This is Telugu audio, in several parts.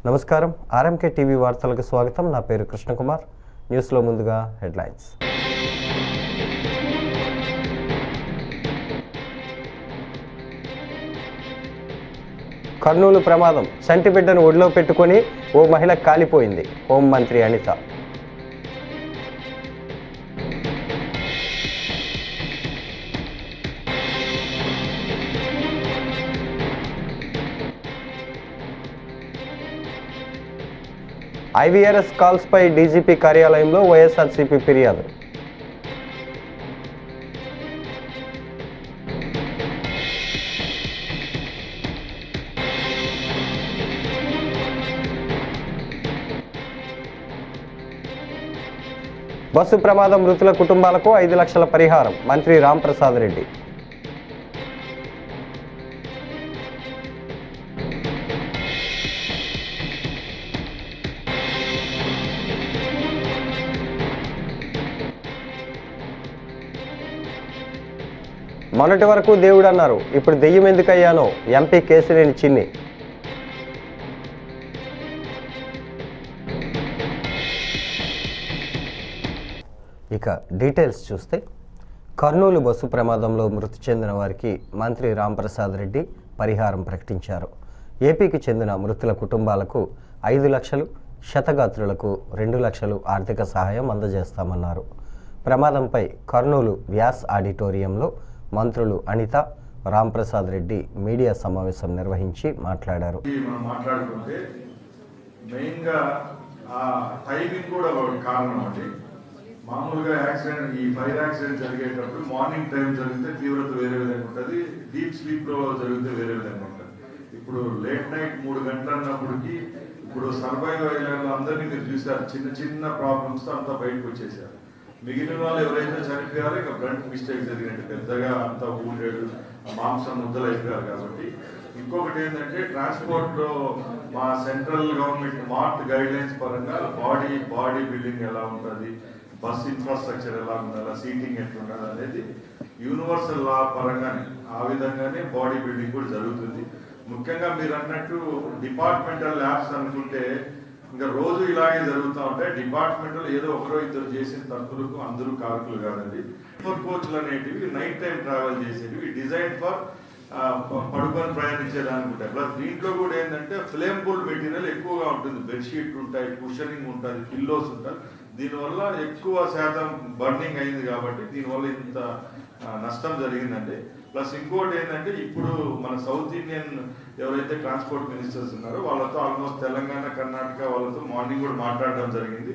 నమస్కారం ఆర్ఎంకే టీవీ వార్తలకు స్వాగతం. నా పేరు కృష్ణకుమార్. న్యూస్లో ముందుగా హెడ్లైన్స్. కర్నూలు ప్రమాదం, చంటి బిడ్డను ఒడిలో పెట్టుకొని ఓ మహిళ కాలిపోయింది. హోంమంత్రి అనిత. ఐవీఆర్ఎస్ కాల్స్పై డీజీపీ కార్యాలయంలో వైఎస్ఆర్సీపీ ఫిర్యాదు. బస్సు ప్రమాదం మృతుల కుటుంబాలకు 5 లక్షల పరిహారం, మంత్రి రాంప్రసాద్ రెడ్డి. మొన్నటి వరకు దేవుడు అన్నారు, ఇప్పుడు దెయ్యం ఎందుకయ్యానో ఎంపీ కేశినేని చిన్ని. ఇక డీటెయిల్స్ చూస్తే, కర్నూలు బస్సు ప్రమాదంలో మృతి చెందిన వారికి మంత్రి రాంప్రసాద్ రెడ్డి పరిహారం ప్రకటించారు. ఏపీకి చెందిన మృతుల కుటుంబాలకు 5 లక్షలు, క్షతగాత్రులకు 2 లక్షలు ఆర్థిక సహాయం అందజేస్తామన్నారు. ప్రమాదంపై కర్నూలు వ్యాస్ ఆడిటోరియంలో మంత్రులు అనిత, రాంప్రసాద్ రెడ్డి మీడియా సమావేశం నిర్వహించి మాట్లాడారు. మనం మాట్లాడుకుంటే మెయిన్గా ఆ టైమింగ్ కూడా ఒక కారణం అండి. మామూలుగా యాక్సిడెంట్, ఈ ఫైర్ యాక్సిడెంట్ జరిగేటప్పుడు మార్నింగ్ టైం జరిగితే తీవ్రత వేరే విధంగా ఉంటుంది, డీప్ స్లీప్లో జరిగితే వేరే విధంగా ఉంటుంది. ఇప్పుడు లేట్ నైట్ 3 గంటలు అన్నప్పటికీ ఇప్పుడు సర్వైవ్ అయ్యే అందరినీ మీరు చూసారు, చిన్న చిన్న ప్రాబ్లమ్స్తో అంతా బయటకు వచ్చేసారు. మిగిలిన వాళ్ళు ఎవరైతే చనిపోయారో ఇక బ్లంట్ మిస్టేక్ జరిగినట్టు, పెద్దగా అంతా ఊళ్ళేడు మాంసం ముద్దలు అయిపోయారు. కాబట్టి ఇంకొకటి ఏంటంటే, ట్రాన్స్పోర్ట్లో మా central government mart guide lines పరంగా బాడీ బిల్డింగ్ ఎలా ఉంటుంది, బస్ ఇన్ఫ్రాస్ట్రక్చర్ ఎలా ఉండాలి, సీటింగ్ ఎట్లా ఉండాలి అనేది యూనివర్సల్ లా పరంగానే ఆ విధంగానే బాడీ బిల్డింగ్ కూడా జరుగుతుంది. ముఖ్యంగా మీరు అన్నట్టు డిపార్ట్మెంటల్ ల్యాబ్స్ అనుకుంటే ఇంకా రోజు ఇలాగే జరుగుతూ ఉంటాయి. డిపార్ట్మెంట్లో ఏదో ఒకరో ఇద్దరు చేసిన తప్పులకు అందరూ కారకులు కాదండి. ఫర్ కోచ్లు అనేటివి నైట్ టైం ట్రావెల్ చేసేటివి, డిజైన్ ఫర్ పడుకొని ప్రయాణించేదానికి ఉంటాయి. ప్లస్ దీంట్లో కూడా ఏంటంటే ఫ్లేమబుల్ మెటీరియల్ ఎక్కువగా ఉంటుంది, బెడ్షీట్ ఉంటాయి, కుషనింగ్ ఉంటుంది, పిల్లోస్ ఉంటాయి. దీనివల్ల ఎక్కువ శాతం బర్నింగ్ అయింది కాబట్టి దీనివల్ల ఇంత నష్టం జరిగిందండి. ప్లస్ ఇంకోటి ఏంటంటే, ఇప్పుడు మన సౌత్ ఇండియన్ ఎవరైతే ట్రాన్స్పోర్ట్ మినిస్టర్స్ ఉన్నారో వాళ్ళతో ఆల్మోస్ట్ తెలంగాణ, కర్ణాటక వాళ్ళతో మార్నింగ్ కూడా మాట్లాడడం జరిగింది.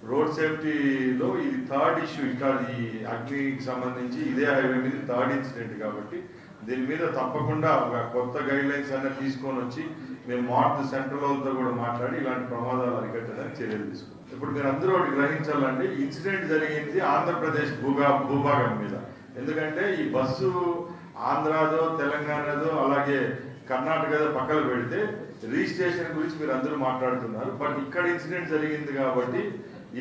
రోడ్ సేఫ్టీలో ఇది 3rd ఇష్యూ, ఇక్కడ ఈ అగ్నికి సంబంధించి ఇదే హైవే మీద 3rd ఇన్సిడెంట్ కాబట్టి దీని మీద తప్పకుండా ఒక కొత్త గైడ్ లైన్స్ అనేది తీసుకొని వచ్చి మేము సెంట్రల్ వాళ్ళతో కూడా మాట్లాడి ఇలాంటి ప్రమాదాలు అరికట్టడానికి చర్యలు తీసుకుంటాం. ఇప్పుడు మీరు అందరూ ఒకటి గ్రహించాలండి, ఇన్సిడెంట్ జరిగింది ఆంధ్రప్రదేశ్ భూభాగం మీద. ఎందుకంటే ఈ బస్సు ఆంధ్రాదో, తెలంగాణదో, అలాగే కర్ణాటకదో పక్కన పెడితే రిజిస్ట్రేషన్ గురించి మీరు అందరూ మాట్లాడుతున్నారు. బట్ ఇక్కడ ఇన్సిడెంట్ జరిగింది కాబట్టి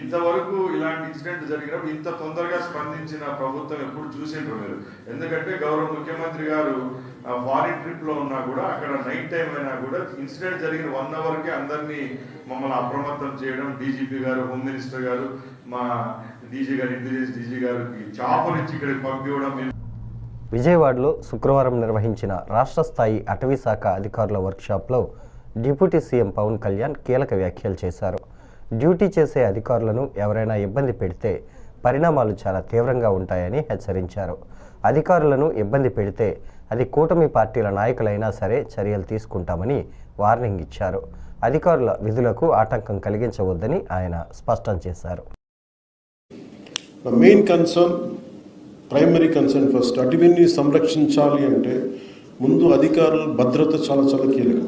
ఇంతవరకు ఇలాంటి ఇన్సిడెంట్ జరిగినప్పుడు ఇంత తొందరగా స్పందించిన ప్రభుత్వం ఎప్పుడు చూసిండ్రు మీరు. ఎందుకంటే గౌరవ ముఖ్యమంత్రి గారు ఫారిన్ ట్రిప్లో ఉన్నా కూడా అక్కడ నైట్ టైం అయినా కూడా ఇన్సిడెంట్ జరిగిన 1 అవర్కే అందరినీ మమ్మల్ని అప్రమత్తం చేయడం, డీజీపీ గారు, హోమ్ మినిస్టర్ గారు, మా డీజీ గారు, ఇంటెలిజెన్స్ డీజీ గారికి చాపనిచ్చి ఇక్కడికి పంపించడం. విజయవాడలో శుక్రవారం నిర్వహించిన రాష్ట్ర స్థాయి అటవీ శాఖ అధికారుల వర్క్షాప్లో డిప్యూటీ సీఎం పవన్ కళ్యాణ్ కీలక వ్యాఖ్యలు చేశారు. డ్యూటీ చేసే అధికారులను ఎవరైనా ఇబ్బంది పెడితే పరిణామాలు చాలా తీవ్రంగా ఉంటాయని హెచ్చరించారు. అధికారులను ఇబ్బంది పెడితే అది కూటమి పార్టీల నాయకులైనా సరే చర్యలు తీసుకుంటామని వార్నింగ్ ఇచ్చారు. అధికారుల విధులకు ఆటంకం కలిగించవద్దని ఆయన స్పష్టం చేశారు. ప్రైమరీ కన్సర్న్ ఫస్ట్, అటవీని సంరక్షించాలి అంటే ముందు అధికారుల భద్రత చాలా చాలా కీలకం.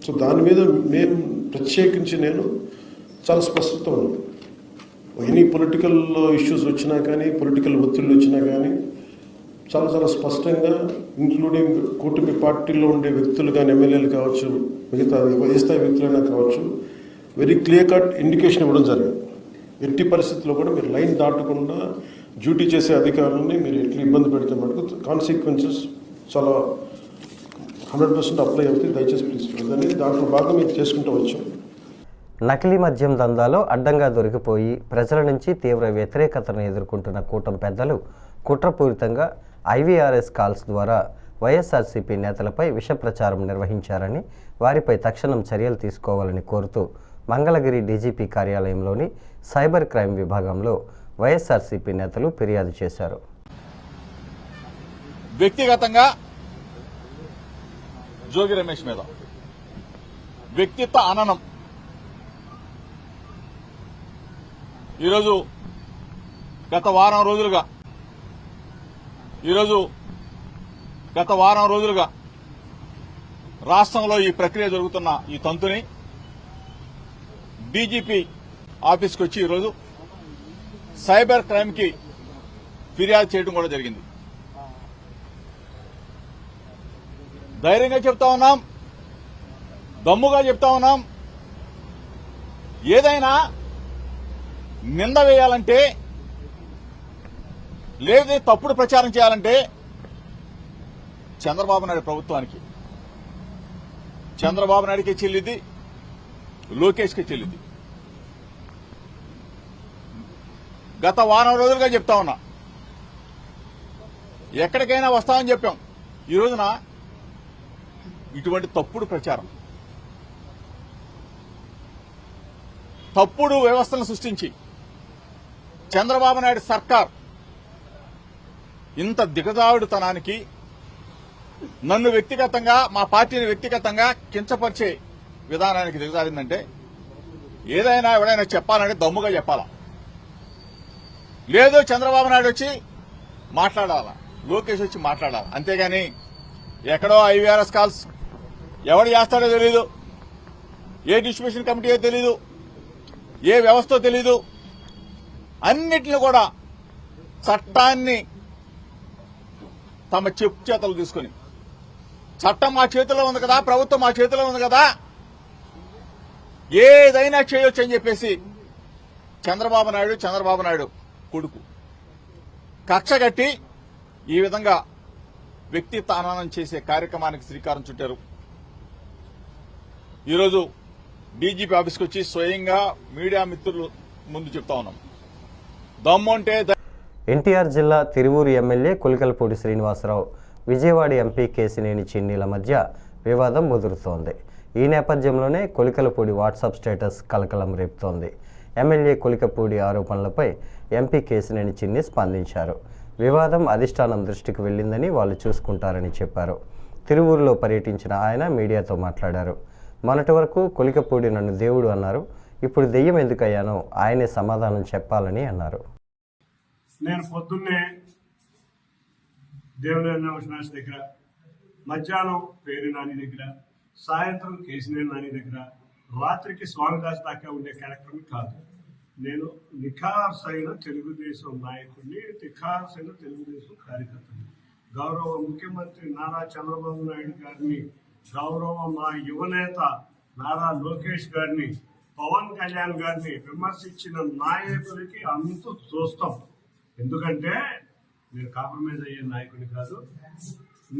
సో దాని మీద మేము ప్రత్యేకించి నేను చాలా స్పష్టత ఉంది. ఎనీ పొలిటికల్ ఇష్యూస్ వచ్చినా కానీ, పొలిటికల్ ఒత్తిళ్ళు వచ్చినా కానీ చాలా చాలా స్పష్టంగా, ఇంక్లూడింగ్ కూటమి పార్టీలో ఉండే వ్యక్తులు కానీ, ఎమ్మెల్యేలు కావచ్చు, మిగతా ఏ స్థాయి వ్యక్తులైనా కావచ్చు, వెరీ క్లియర్ కట్ ఇండికేషన్ ఇవ్వడం జరిగింది. ఎట్టి పరిస్థితుల్లో కూడా మీరు లైన్ దాటకుండా డ్యూటీ చేసే అధికారులని మీరు ఎట్లా ఇబ్బంది పెడితే మటుకు కాన్సిక్వెన్సెస్ చాలా 100% అప్లై అవుతాయి. దయచేసి ప్లీజ్ అనేది దాంట్లో భాగం మీరు చేసుకుంటూ వచ్చాం. నకిలీ మద్యం దందాలో అడ్డంగా దొరికిపోయి ప్రజల నుంచి తీవ్ర వ్యతిరేకతను ఎదుర్కొంటున్న కూటమి పెద్దలు కుట్రపూరితంగా ఐవీఆర్ఎస్ కాల్స్ ద్వారా వైఎస్ఆర్సీపీ నేతలపై విష ప్రచారం నిర్వహించారని, వారిపై తక్షణం చర్యలు తీసుకోవాలని కోరుతూ మంగళగిరి డీజీపీ కార్యాలయంలోని సైబర్ క్రైమ్ విభాగంలో వైఎస్ఆర్సీపీ నేతలు ఫిర్యాదు చేశారు. వ్యక్తిగతంగా జోగి రమేష్ మీద వ్యక్తిత్వ అననం ఈరోజు గత వారం రోజులుగా రాష్ట్రంలో ఈ ప్రక్రియ జరుగుతున్న ఈ తంతుని డీజీపీ ఆఫీస్కి వచ్చి ఈరోజు సైబర్ క్రైమ్ కి ఫిర్యాదు చేయడం కూడా జరిగింది. ధైర్యంగా చెప్తా ఉన్నాం, దమ్ముగా చెప్తా ఉన్నాం. ఏదైనా నింద వేయాలంటే, లేదా తప్పుడు ప్రచారం చేయాలంటే చంద్రబాబు నాయుడు ప్రభుత్వానికి, చంద్రబాబు నాయుడికి చెల్లింది, లోకేష్కి చెల్లింది. గత వారం రోజులుగా చెప్తా ఉన్నా, ఎక్కడికైనా వస్తామని చెప్పాం. ఈ రోజున ఇటువంటి తప్పుడు ప్రచారం, తప్పుడు వ్యవస్థలను సృష్టించి చంద్రబాబు నాయుడు సర్కార్ ఇంత దిగజారుడుతనానికి, నన్ను వ్యక్తిగతంగా, మా పార్టీని వ్యక్తిగతంగా కించపరిచే విధానానికి దిగజారిందంటే ఏదైనా ఎవడైనా చెప్పాలంటే దమ్ముగా చెప్పాలా, లేదో చంద్రబాబు నాయుడు వచ్చి మాట్లాడాలా, లోకేష్ వచ్చి మాట్లాడాలి. అంతేగాని ఎక్కడో ఐవీఆర్ఎస్ కాల్స్ ఎవడు చేస్తాడో తెలీదు, ఏ డిస్ట్రిబ్యూషన్ కమిటీయో తెలీదు, ఏ వ్యవస్థో తెలీదు. అన్నిటిని కూడా చట్టాన్ని తమ చెప్పు చేతలు తీసుకుని, చట్టం మా చేతిలో ఉంది కదా, ప్రభుత్వం మా చేతిలో ఉంది కదా, ఏదైనా చేయొచ్చు అని చెప్పేసి చంద్రబాబు నాయుడు కొడుకు కక్ష కట్టి ఈ విధంగా వ్యక్తిత్వ హననం చేసే కార్యక్రమానికి శ్రీకారం చుట్టారు. ఈరోజు డీజీపీ ఆఫీస్కి వచ్చి స్వయంగా మీడియా మిత్రులు ముందు చెప్తా ఉన్నాం, దమ్ము అంటే. ఎన్టీఆర్ జిల్లా తిరువూరు ఎమ్మెల్యే కొలికలపూడి శ్రీనివాసరావు, విజయవాడ ఎంపీ కేశినేని చిన్నీల మధ్య వివాదం ముదురుతోంది. ఈ నేపథ్యంలోనే కొలికలపూడి వాట్సాప్ స్టేటస్ కలకలం రేపుతోంది. ఎమ్మెల్యే కొలికపూడి ఆరోపణలపై ఎంపీ కేశినేని చిన్ని స్పందించారు. వివాదం అధిష్టానం దృష్టికి వెళ్లిందని వాళ్ళు చూసుకుంటారని చెప్పారు. తిరువూరులో పర్యటించిన ఆయన మీడియాతో మాట్లాడారు. మొన్నటి వరకు కొలికపూడి నన్ను దేవుడు అన్నారు, ఇప్పుడు దెయ్యం ఎందుకయ్యానో ఆయనే సమాధానం చెప్పాలని అన్నారు. నేను పొద్దున్నే దేవుని అవినాష్ దగ్గర, మధ్యాహ్నం పేరు నాని దగ్గర, సాయంత్రం కేశినేని నాని దగ్గర, రాత్రికి స్వామిదాస్ దాకా ఉండే క్యారెక్టర్ని కాదు. నేను నిఖార్సైన తెలుగుదేశం నాయకుడిని, నిఖార్సైన తెలుగుదేశం కార్యకర్తని. గౌరవ ముఖ్యమంత్రి నారా చంద్రబాబు నాయుడు గారిని, గౌరవ మా యువనేత నారా లోకేష్ గారిని, పవన్ కళ్యాణ్ గారిని విమర్శించిన నాయకులకి అంతు చూస్తాం. ఎందుకంటే నేను కాంప్రమైజ్ అయ్యే నాయకుడిని కాదు.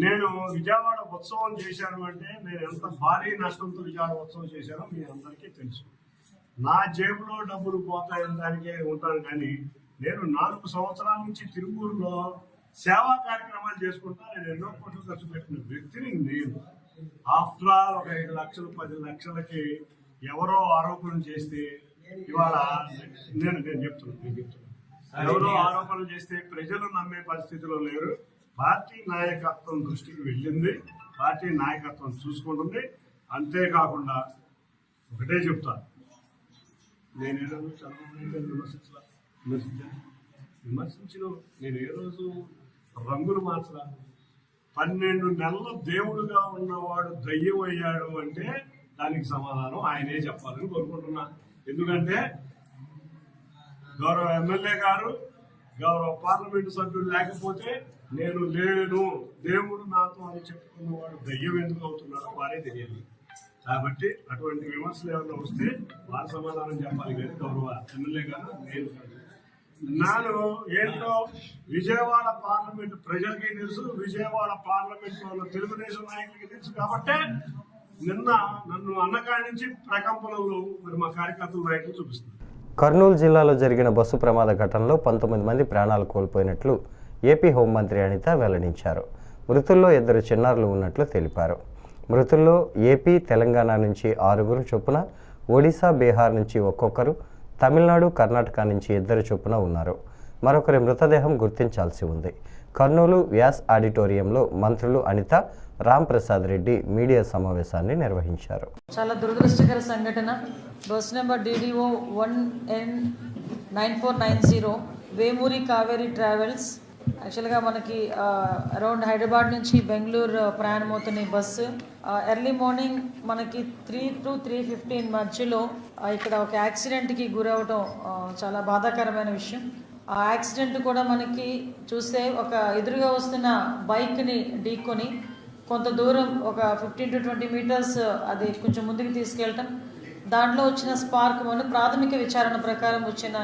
నేను విజయవాడ ఉత్సవం చేశాను అంటే నేను ఎంత భారీ నష్టంతో విజయవాడ ఉత్సవం చేశానో మీ అందరికీ తెలుసు. నా జేబులో డబ్బులు పోతాయని దానికే ఉంటాను, కానీ నేను 4 సంవత్సరాల నుంచి తిరువూరులో సేవా కార్యక్రమాలు చేసుకుంటా. నేను ఎన్నో కోట్లు ఖర్చు పెట్టిన వ్యక్తిని నేను. ఆఫ్టర్ ఆల్ ఒక 5 లక్షలు 10 లక్షలకి ఎవరో ఆరోపణలు చేస్తే ఇవాళ నేను చెప్తున్నాను, ఎవరో ఆరోపణలు చేస్తే ప్రజలు నమ్మే పరిస్థితిలో లేరు. పార్టీ నాయకత్వం దృష్టికి వెళ్ళింది, పార్టీ నాయకత్వం చూసుకుంటుంది. అంతేకాకుండా ఒకటే చెప్తాను, నేను ఏ రోజు చంద్రబాబు విమర్శించిన నేను ఏ రోజు రంగులు మార్చరా. 12 నెలలు దేవుడుగా ఉన్నవాడు దయ్యం అయ్యాడు అంటే దానికి సమాధానం ఆయనే చెప్పాలని కోరుకుంటున్నా. ఎందుకంటే గౌరవ ఎమ్మెల్యే గారు, గౌరవ పార్లమెంటు సభ్యులు లేకపోతే నేను లేను, దేవుడు నాతో అని చెప్పుకున్నవాడు దయ్యం ఎందుకు అవుతున్నారో వారే తెలియాలి. కాబట్టి అటువంటి విమర్శలు ఏమైనా వస్తే వారి సమాధానం చెప్పాలి, కానీ గౌరవ ఎమ్మెల్యే గారు నేను కాదు. నాను ఏంటో విజయవాడ పార్లమెంట్ ప్రజలకి తెలుసు, విజయవాడ పార్లమెంట్ లో తెలుగుదేశం నాయకులకి తెలుసు. కాబట్టి నిన్న నన్ను అన్నకాడి నుంచి ప్రకంపనలు మరి మా కార్యకర్తల నాయకులు చూపిస్తున్నారు. కర్నూలు జిల్లాలో జరిగిన బస్సు ప్రమాద ఘటనలో 19 మంది ప్రాణాలు కోల్పోయినట్లు ఏపీ హోంమంత్రి అనిత వెల్లడించారు. మృతుల్లో 2 చిన్నారులు ఉన్నట్లు తెలిపారు. మృతుల్లో ఏపీ, తెలంగాణ నుంచి 6 చొప్పున, ఒడిశా, బీహార్ నుంచి ఒక్కొక్కరు, తమిళనాడు, కర్ణాటక నుంచి 2 చొప్పున ఉన్నారు. మరొకరి మృతదేహం గుర్తించాల్సి ఉంది. కర్నూలు వ్యాస్ ఆడిటోరియంలో మంత్రులు అనిత, రాంప్రసాద్ రెడ్డి మీడియా సమావేశాన్ని నిర్వహించారు. చాలా దురదృష్టకర సంఘటన. Bus number DDO 1N9490 Vemuri Kaveri travels. యాక్చువల్గా మనకి అరౌండ్ హైదరాబాద్ నుంచి బెంగళూరు ప్రయాణం అవుతున్న ఈ బస్సు ఎర్లీ మార్నింగ్ మనకి 3 to 3:15 మధ్యలో ఇక్కడ ఒక యాక్సిడెంట్కి గురవడం చాలా బాధాకరమైన విషయం. ఆ యాక్సిడెంట్ కూడా మనకి చూస్తే ఒక ఎదురుగా వస్తున్న బైక్ని ఢీకొని కొంత దూరం ఒక 15 to 20 మీటర్స్ అది కొంచెం ముందుకు తీసుకెళ్ళటం, దాంట్లో వచ్చిన స్పార్క్ మనం ప్రాథమిక విచారణ ప్రకారం వచ్చిన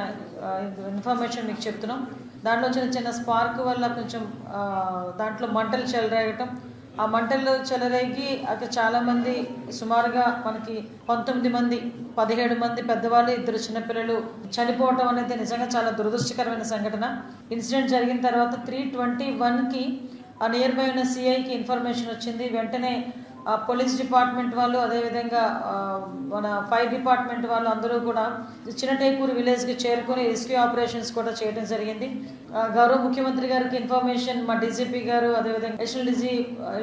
ఇన్ఫర్మేషన్ మీకు చెప్తున్నాం. దాంట్లో వచ్చిన చిన్న స్పార్క్ వల్ల కొంచెం దాంట్లో మంటలు చెలరేగటం, ఆ మంటల్లో చెలరేగి అక్కడ చాలామంది సుమారుగా మనకి 19 మంది, 17 మంది పెద్దవాళ్ళు, 2 చిన్నపిల్లలు చనిపోవటం అనేది నిజంగా చాలా దురదృష్టకరమైన సంఘటన. ఇన్సిడెంట్ జరిగిన తర్వాత 3:21కి ఆ నియర్ బై ఉన్న సిఐకి ఇన్ఫర్మేషన్ వచ్చింది. వెంటనే పోలీస్ డిపార్ట్మెంట్ వాళ్ళు, అదేవిధంగా మన ఫైర్ డిపార్ట్మెంట్ వాళ్ళు అందరూ కూడా చిన్నటేకూరు విలేజ్కి చేరుకొని రెస్క్యూ ఆపరేషన్స్ కూడా చేయడం జరిగింది. గౌరవ ముఖ్యమంత్రి గారికి ఇన్ఫర్మేషన్ మా డీజీపీ గారు, అదేవిధంగా నేషనల్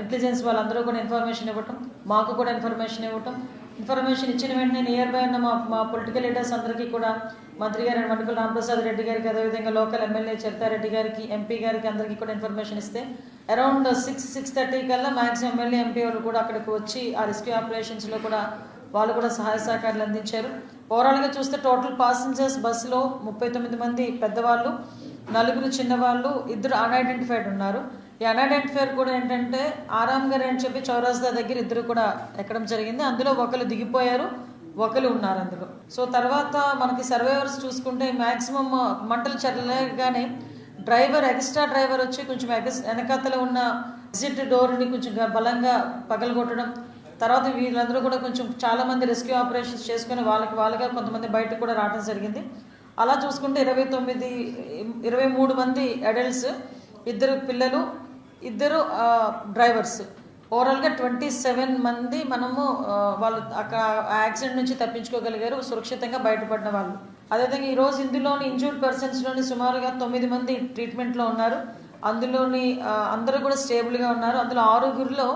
ఇంటెలిజెన్స్ వాళ్ళందరూ కూడా ఇన్ఫర్మేషన్ ఇవ్వటం, మాకు కూడా ఇన్ఫర్మేషన్ ఇవ్వటం. ఇన్ఫర్మేషన్ ఇచ్చిన వెంటనే నియర్ బై ఉన్న మా పొలిటికల్ లీడర్స్ అందరికీ కూడా, మంత్రి గారు మణిపూర్ రాంప్రసాద్ రెడ్డి గారికి, అదేవిధంగా లోకల్ ఎమ్మెల్యే చరితారెడ్డి గారికి, ఎంపీ గారికి అందరికీ కూడా ఇన్ఫర్మేషన్ ఇస్తే అరౌండ్ 6-6:30 కల్లా మ్యాక్సిమం ఎమ్మెల్యే, ఎంపీ వాళ్ళు కూడా అక్కడికి వచ్చి ఆ రెస్క్యూ ఆపరేషన్స్లో కూడా వాళ్ళు కూడా సహాయ సహకారాలు అందించారు. ఓవరాల్గా చూస్తే టోటల్ పాసెంజర్స్ బస్సులో 39 మంది పెద్దవాళ్ళు, 4 చిన్నవాళ్ళు, 2 అన్ఐడెంటిఫైడ్ ఉన్నారు. ఈ అన్ఐడెంటిఫైడ్ కూడా ఏంటంటే ఆరామ్ గారు అని చెప్పి చౌరాస్తా దగ్గర 2 కూడా ఎక్కడం జరిగింది. అందులో ఒకరు దిగిపోయారు, ఒకరు ఉన్నారు అందులో. సో తర్వాత మనకి సర్వైవర్స్ చూసుకుంటే మ్యాక్సిమం మంటలు చెరలేగానే డ్రైవర్, ఎక్స్ట్రా డ్రైవర్ వచ్చి కొంచెం వెనకాతలో ఉన్న ఎగ్జిట్ డోర్ని కొంచెం బలంగా పగలగొట్టడం, తర్వాత వీళ్ళందరూ కూడా కొంచెం చాలామంది రెస్క్యూ ఆపరేషన్స్ చేసుకుని వాళ్ళగా కొంతమంది బయటకు కూడా రావడం జరిగింది. అలా చూసుకుంటే 23 మంది అడల్ట్స్, 2 పిల్లలు, 2 డ్రైవర్స్, ఓవరాల్గా 27 మంది మనము వాళ్ళు అక్కడ యాక్సిడెంట్ నుంచి తప్పించుకోగలిగారు, సురక్షితంగా బయటపడిన వాళ్ళు. అదేవిధంగా ఈరోజు ఇందులోని ఇంజూర్డ్ పర్సన్స్లోని సుమారుగా 9 మంది ట్రీట్మెంట్లో ఉన్నారు. అందులోని అందరూ కూడా స్టేబుల్గా ఉన్నారు. అందులో 6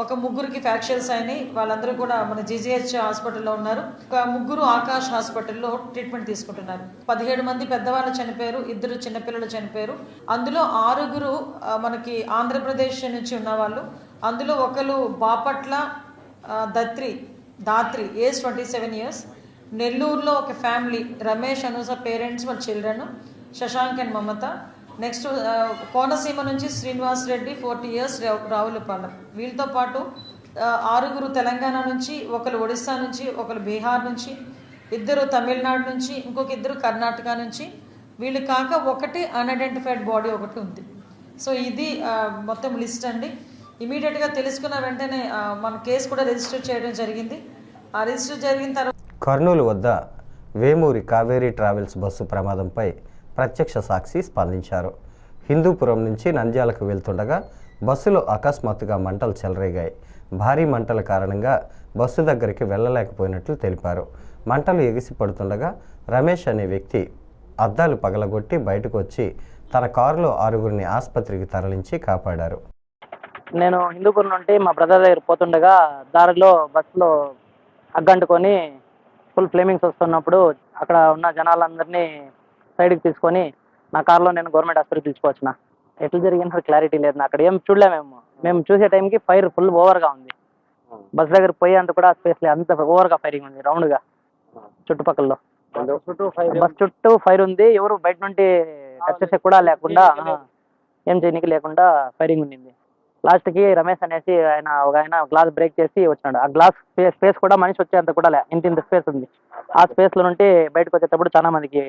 ఒక 3కి ఫ్రాక్చర్స్ అయినాయి. వాళ్ళందరూ కూడా మన జీజీహెచ్ హాస్పిటల్లో ఉన్నారు. ఒక 3 ఆకాష్ హాస్పిటల్లో ట్రీట్మెంట్ తీసుకుంటున్నారు. 17 మంది పెద్దవాళ్ళు చనిపోయారు, 2 చిన్నపిల్లలు చనిపోయారు. అందులో 6 మనకి ఆంధ్రప్రదేశ్ నుంచి ఉన్నవాళ్ళు. అందులో ఒకరు బాపట్ల దాత్రి ఏజ్ 27 years. నెల్లూరులో ఒక ఫ్యామిలీ, రమేష్, అనూస పేరెంట్స్, వాళ్ళ children, Shashank and Mamata. Next Konaseema నుంచి శ్రీనివాస్ రెడ్డి 40 years, రావులపాలెం. వీళ్ళతో పాటు 6 తెలంగాణ నుంచి, ఒకరు ఒడిశా నుంచి, ఒకరు బీహార్ నుంచి, 2 తమిళనాడు నుంచి, ఇంకొక 2 కర్ణాటక నుంచి. వీళ్ళు కాక 1 అన్ఐడెంటిఫైడ్ బాడీ ఒకటి ఉంది. సో ఇది మొత్తం లిస్ట్ అండి. ఇమీడియట్గా తెలుసుకున్న వెంటనే మన కేసు కూడా రిజిస్టర్ చేయడం జరిగింది. ఆ రిజిస్టర్ జరిగిన తర్వాత కర్నూలు వద్ద వేమూరి కావేరీ ట్రావెల్స్ బస్సు ప్రమాదంపై ప్రత్యక్ష సాక్షి స్పందించారు. హిందూపురం నుంచి నంద్యాలకు వెళ్తుండగా బస్సులో అకస్మాత్తుగా మంటలు చెలరేగాయి. భారీ మంటల కారణంగా బస్సు దగ్గరికి వెళ్ళలేకపోయినట్లు తెలిపారు. మంటలు ఎగిసి పడుతుండగా రమేష్ అనే వ్యక్తి అద్దాలు పగలగొట్టి బయటకు వచ్చి తన కారులో 6 ఆసుపత్రికి తరలించి కాపాడారు. నేను హిందూపురం నుండి మా బ్రదర్ దగ్గర పోతుండగా దారిలో బస్సులో అగ్గంటుకొని ఫుల్ ఫ్లేమింగ్స్ వస్తున్నప్పుడు అక్కడ ఉన్న జనాలందరినీ సైడ్కి తీసుకొని నా కార్లో నేను గవర్నమెంట్ హాస్పిటల్కి తీసుకువచ్చిన. ఎట్లా జరిగిందో క్లారిటీ లేదు. అక్కడ ఏం చూడలేము. మేము చూసే టైంకి ఫైర్ ఫుల్ ఓవర్గా ఉంది. బస్ దగ్గర పోయి అంత కూడా స్పేస్ లేదు, అంత ఓవర్గా ఫైరింగ్ ఉంది రౌండ్గా చుట్టుపక్కల. బస్ చుట్టూ ఫైర్ ఉంది. ఎవరు బయట నుండి టచ్ చేసే కూడా లేకుండా, ఏం చేయడానికి లేకుండా ఫైరింగ్ ఉండింది. లాస్ట్కి రమేష్ అనేసి ఒక ఆయన గ్లాస్ బ్రేక్ చేసి వచ్చినాడు. ఆ గ్లాస్ స్పేస్ కూడా మనిషి వచ్చేంత కూడా ఇంత స్పేస్ ఉంది. ఆ స్పేస్లో నుండి బయటకు వచ్చేటప్పుడు చాలా మందికి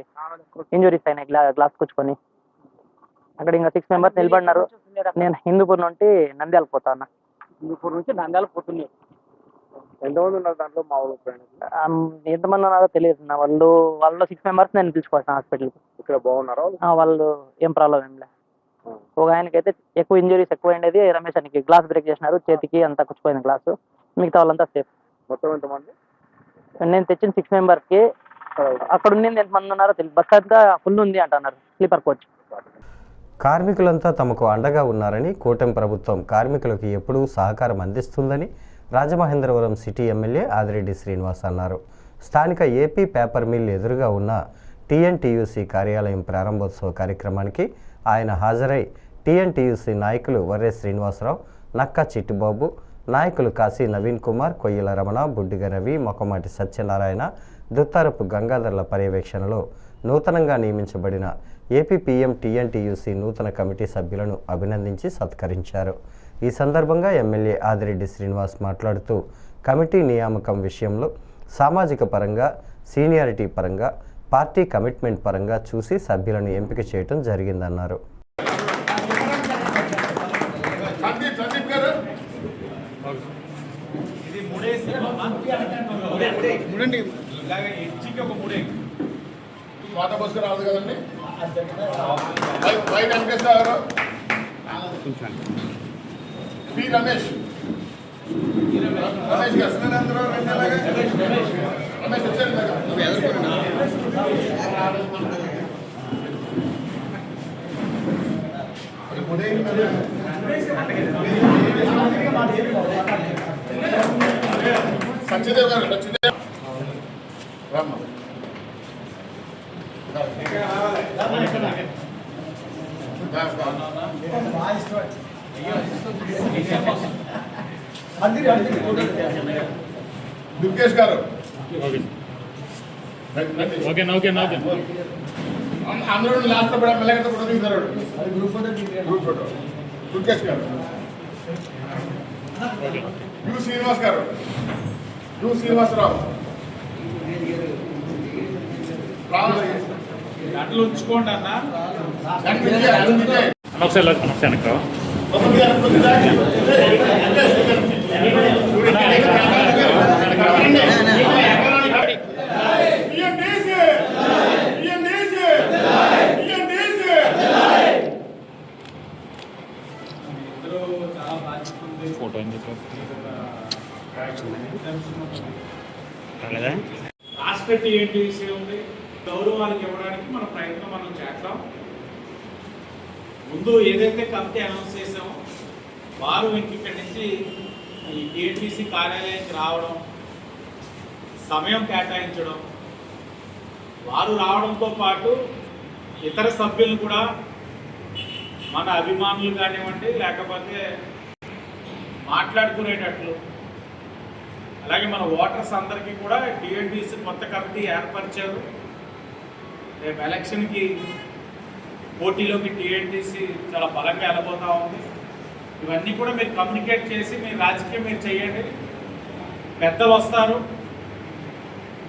ఇంజురీస్ అయినాయి గ్లాస్ కూర్చుకొని. అక్కడ ఇంకా 6 members నిలబడినారు. నేను హిందూపూర్ నుండి నంద్యాలకు పోతా అన్న. హిందూపూర్ నుంచి నంద్యాలకు పోతున్నాయి. ఎంతమంది ఉన్నారు దాంట్లో మా ఊళ్ళో ప్రయాణికులు? ఎంతమంది ఉన్నారో తెలియదు నా. వాళ్ళు 6 మెంబర్స్ నేను పిలుచుకొస్తాను హాస్పిటల్కి. ఇక్కడ బాగున్నారా వాళ్ళు? వాళ్ళు ఏం ప్రాబ్లం ఏం లేదు. ఒక ఆయనకైతే ఎక్కువ ఇంజరీస్ ఎక్కువ ఉండేది, రమేష్ అనికి గ్లాస్ బ్రేక్ చేసినారు, చేతికి అంతా కూర్చిపోయింది గ్లాసు. మిగతా వాళ్ళంతా సేఫ్. మొత్తం ఎంతమంది? నేను తెచ్చిన 6 మెంబర్స్కి అక్కడ ఉన్నది ఎంతమంది ఉన్నారో తెలియదు. బస్ అంతా ఫుల్ ఉంది అంటున్నారు, స్లీపర్ కోచ్. కార్మికులంతా తమకు అండగా ఉన్నారని, కూటమి ప్రభుత్వం కార్మికులకు ఎప్పుడూ సహకారం అందిస్తుందని రాజమహేంద్రవరం సిటీ ఎమ్మెల్యే ఆదిరెడ్డి శ్రీనివాస్ అన్నారు. స్థానిక ఏపీ పేపర్ మిల్ ఎదురుగా ఉన్న టీఎన్టీయూసీ కార్యాలయం ప్రారంభోత్సవ కార్యక్రమానికి ఆయన హాజరై టీఎన్టీయూసీ నాయకులు వర్రే శ్రీనివాసరావు, నక్కా చిట్టుబాబు, నాయకులు కాశీ నవీన్ కుమార్, కొయ్యల రమణ, బుడ్డిగ రవి, మొక్కమాటి సత్యనారాయణ, దుత్తారపు గంగాధర్ల పర్యవేక్షణలో నూతనంగా నియమించబడిన ఏపీపీఎం టీఎన్టీయూసీ నూతన కమిటీ సభ్యులను అభినందించి సత్కరించారు. ఈ సందర్భంగా ఎమ్మెల్యే ఆదిరెడ్డి శ్రీనివాస్ మాట్లాడుతూ కమిటీ నియామకం విషయంలో సామాజిక పరంగా, సీనియారిటీ పరంగా, పార్టీ కమిట్మెంట్ పరంగా చూసి సభ్యులను ఎంపిక చేయడం జరిగిందన్నారు. రాదు కదండి. వై వెంకటేశ్వర గారు, పి రమేష్, రమేష్ గారు, రమేష్ వచ్చారు. సత్యదేవ్ గారు, సత్యదేవ్ రామ్మ, దుర్గేష్ గారు, అందరూ లాస్ట్ లో మెల్లగా ఫోటో తీశారు. గ్రూప్ ఫోటో దుర్గేష్ గారు, యు శ్రీనివాస్ గారు, యు శ్రీనివాసరావు, అట్లా ఉంచుకోండి అన్న. రాష్ట్ర టీఎన్టీయూసీ ఉంది, గౌరవానికి ఇవ్వడానికి మన ప్రయత్నం మనం చేస్తాం. ముందు ఏదైతే కమిటీ అనౌన్స్ చేసామో వారు ఇక్కడి నుంచి ఈ టీఎన్టీసీ కార్యాలయానికి రావడం, సమయం కేటాయించడం, వారు రావడంతో పాటు ఇతర సభ్యులు కూడా మన అభిమానులు కానివ్వండి, లేకపోతే మాట్లాడుకునేటట్లు, అలాగే మన ఓటర్స్ అందరికీ కూడా టీఎన్టీసీ కొత్త కమిటీ ఏర్పరిచారు. రేపు ఎలక్షన్కి పోటీలోకి టీఎన్టీసీ చాలా బలంగా వెళ్ళబోతూ ఉంది. ఇవన్నీ కూడా మీరు కమ్యూనికేట్ చేసి మీ రాజకీయం మీరు చేయండి. పెద్దలు వస్తారు,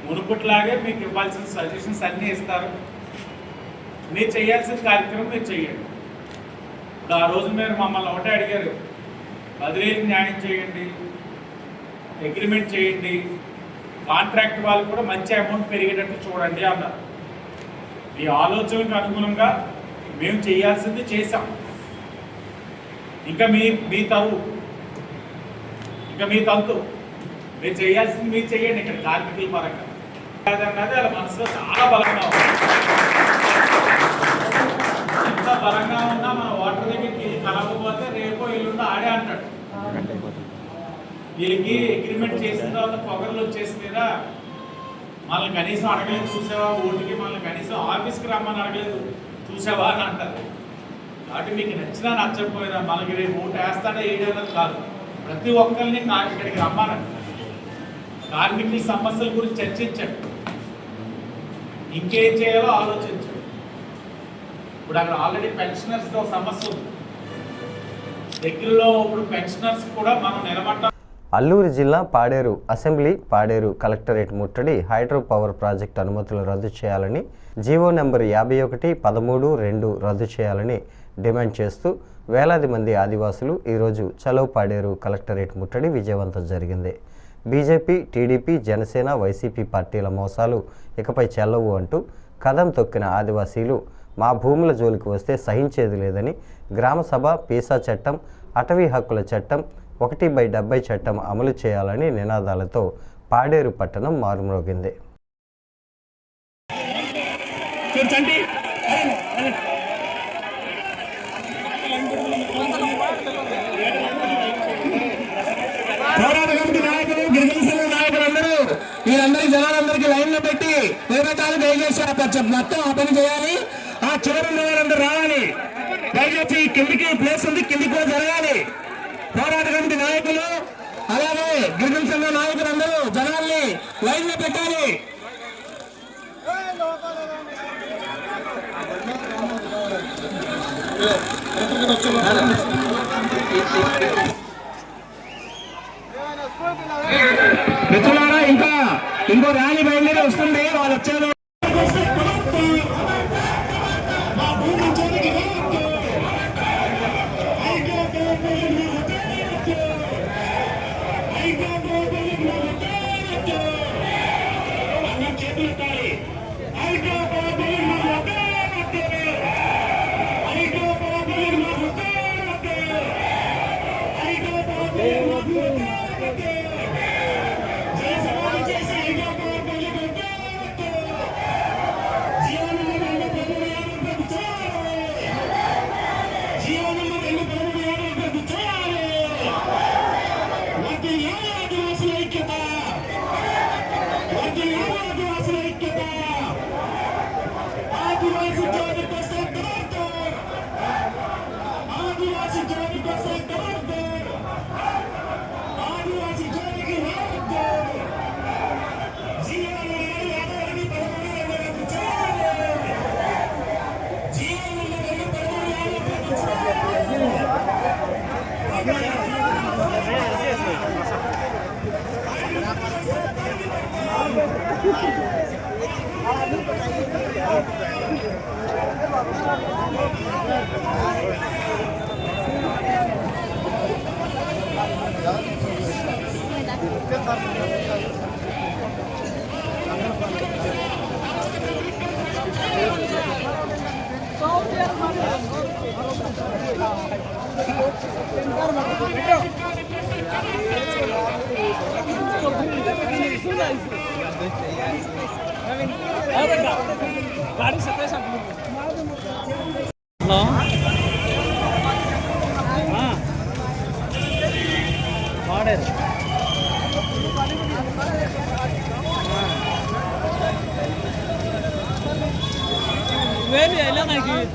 మునుపట్లాగే మీకు ఇవ్వాల్సిన సజెషన్స్ అన్నీ ఇస్తారు. మీరు చేయాల్సిన కార్యక్రమం మీరు చేయండి. ఇప్పుడు ఆ రోజు మీరు మమ్మల్ని ఒకటే అడిగారు, బదిలీకి న్యాయం చేయండి, అగ్రిమెంట్ చేయండి, కాంట్రాక్ట్ వాళ్ళు కూడా మంచి అమౌంట్ పెరిగేటట్టు చూడండి అన్నారు. మీ ఆలోచనలకు అనుగుణంగా మేము చేయాల్సింది చేసాం. ఇంకా మీ తరువు, ఇంకా మీ తంతు, మీరు చేయాల్సింది మీరు చేయండి. ఇక్కడ కార్మికుల పరంగా అన్నది వాళ్ళ మనసులో చాలా బలంగా ఉంది. ఎంత బలంగా ఉన్నా మన ఓటర్ దగ్గరికి కలవకపోతే రేపో ఎల్లుండో ఆడే అంటాడు. వీళ్ళకి అగ్రిమెంట్ చేసిన తర్వాత పొగర్లు వచ్చేసి మీద మనల్ని కనీసం అడగలేదు చూసావా, ఓటుకి మనల్ని కనీసం ఆఫీస్కి రమ్మని అడగలేదు చూసావా అని అంటారు. కాబట్టి మీకు నచ్చినా నచ్చకపోయినా మనకి రేపు ఓటు వేస్తాడా వేయడం కాదు, ప్రతి ఒక్కరిని ఇక్కడికి రమ్మానండి. కార్మికుల సమస్యల గురించి చర్చించండి, ఇంకేం చేయాలో ఆలోచించండి. ఇప్పుడు అక్కడ ఆల్రెడీ పెన్షనర్స్తో సమస్య ఉంది. దగ్గరలో ఇప్పుడు పెన్షనర్స్ కూడా మనం నిలబడ్డాం. అల్లూరు జిల్లా పాడేరు అసెంబ్లీ పాడేరు కలెక్టరేట్ ముట్టడి హైడ్రో పవర్ ప్రాజెక్టు అనుమతులు రద్దు చేయాలని, జీవో నెంబర్ 51(13)(2) రద్దు చేయాలని డిమాండ్ చేస్తూ వేలాది మంది ఆదివాసులు ఈరోజు చలో పాడేరు కలెక్టరేట్ ముట్టడి విజయవంతం జరిగింది. బీజేపీ, టీడీపీ, జనసేన, వైసీపీ పార్టీల మోసాలు ఇకపై చెల్లవు అంటూ కదం తొక్కిన ఆదివాసీలు మా భూముల జోలికి వస్తే సహించేది లేదని గ్రామసభ, పీసా చట్టం, అటవీ హక్కుల చట్టం, 1/70 చట్టం అమలు చేయాలని నినాదాలతో పాడేరు పట్టణం మారుమ్రోగింది. పోరాట కమిటీ నాయకులు, గిరిజన సంఘ నాయకులందరూ వీరందరి జనాలందరికీ లైన్లో పెట్టి నిలబెట్టాలి. దయచేసి మొత్తం ఆ పని చేయాలి. ఆ చివరి వాళ్ళందరూ రావాలి. దయచేసి కిందికి ప్లేస్ ఉంది, కిందికి కూడా జరగాలి. పోరాట కమిటీ నాయకులు అలాగే గిరిజన సంఘ నాయకులందరూ జనాల్ని లైన్లో పెట్టాలి. మిత్రులారా, ఇంకో ర్యాలీ బయలుదేరి వస్తుంది. వాళ్ళు వచ్చారు.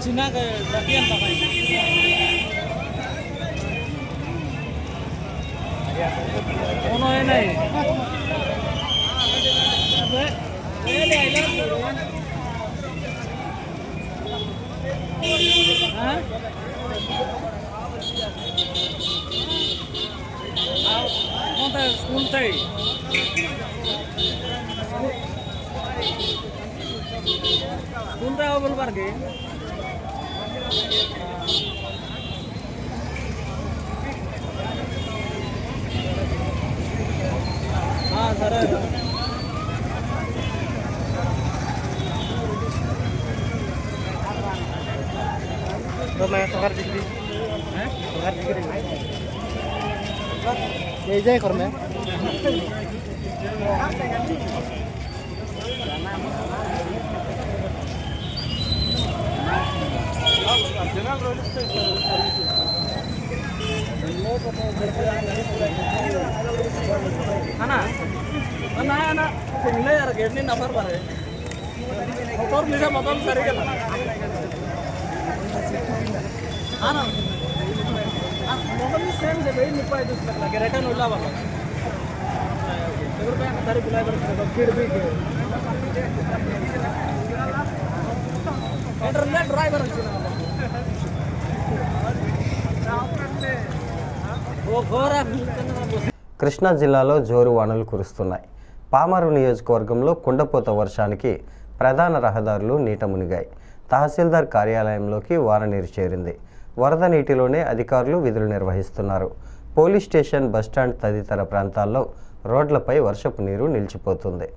చిన్న స్కూల్ తై స్కూల్ తై బోల్ పార్కి సరే तो मैं सगर डिग्री ये जाए कर मैं అన్నా సింగిల్ యార్ గేట్ ని నంబర్ పరే मोटर मीडिया మొత్తం సరిగా అన్నా మొబైల్ సేమ్ దే వెయిట్ 35 లगे రిటర్న్ ఉల్లావల్ల ఎవరు బ్యాంక్ సరి బిలా బర్తది స్పీడ్ బి ఇంటర్నెట్ డ్రైవర్ ఓ గోరా కృష్ణా జిల్లాలో జోరు వానలు కురుస్తున్నాయి. పామరు నియోజకవర్గంలో కుండపోత వర్షానికి ప్రధాన రహదారులు నీట మునిగాయి. తహసీల్దార్ కార్యాలయంలోకి వాన నీరు చేరింది. వరద నీటిలోనే అధికారులు విధులు నిర్వహిస్తున్నారు. పోలీస్ స్టేషన్, బస్టాండ్ తదితర ప్రాంతాల్లో రోడ్లపై వర్షపు నీరు నిలిచిపోతుంది.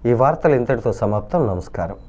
ఈ వార్తలు ఇంతటితో సమాప్తం. నమస్కారం.